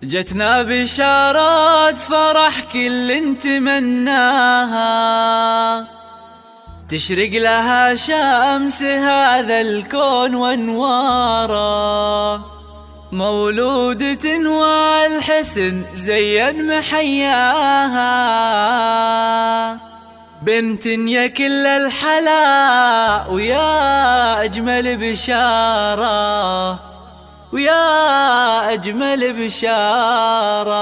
جتنا بشارات فرح كل نتمناها، تشرق لها شمس هذا الكون وانواره، مولودة والحسن زين محياها، بنت يا كل الحلا ويا أجمل بشارة، ويا أجمل بشارة.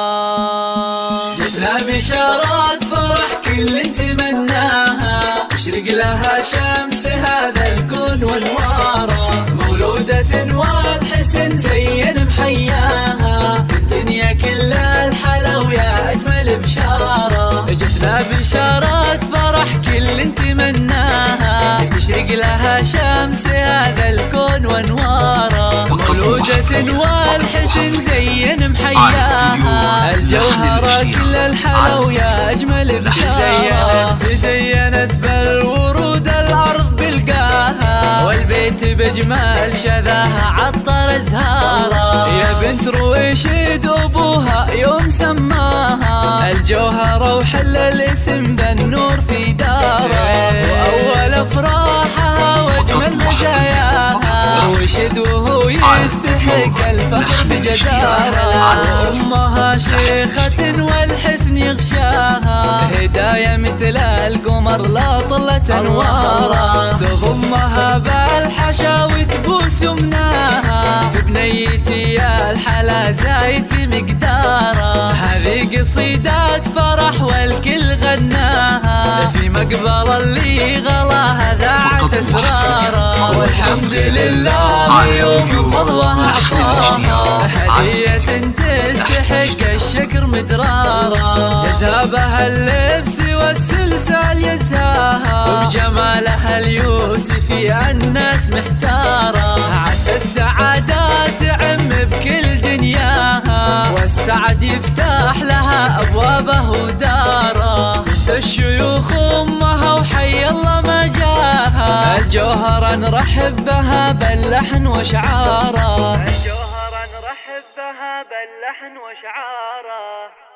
جتنا بشارات فرح كل نتمناها، تشرق لها شمس هذا الكون وانواره، مولودة والحسن زين محياها، الدنيا كل الحلا ويا أجمل بشارة. جتنا بشارات فرح كل نتمناها، تشرق لها شمس هذا الكون وانواره، مولودة والحسن زين محياها، الجوهرة كل الحلا ويا أجمل بشارة. تزينت بالورود الأرض بلقاها، والبيت بجمال شذاها عطر أزهارا، يا بنت رويشد أبوها يوم سماها، الجوهرة وحل الاسم بالنور في داره، وأول أفراحها وأجمل مزاياها، رويشد وهو يستحق الفخر بجدارة، أمها شيخة والحسن يغشاها، هدايا مثل القمر لا طلت أنوارا، تضمها بالحشاوي تبوس يمناها، في بنيتي يا الحلا زايد بمقداره، هذه قصيدات فرح والكل غناها، في مقبرة اللي غلاها ذاعت أسراره، والحمد لله يوم فضلها أعطاها، هدية تستحق الشكر مدرارا، يزهبها اللبس والسلسال يزهاها، وبجمالها اليوسفي الناس محتارة، عسى السعادات تعم بكل دنياها، والسعد يفتح لها أبوابه وداره، الشيوخ أمها وحي الله ما جاها، الجوهرة نرحب بها باللحن وشعاره، الجوهرة نرحب بها باللحن وشعاره.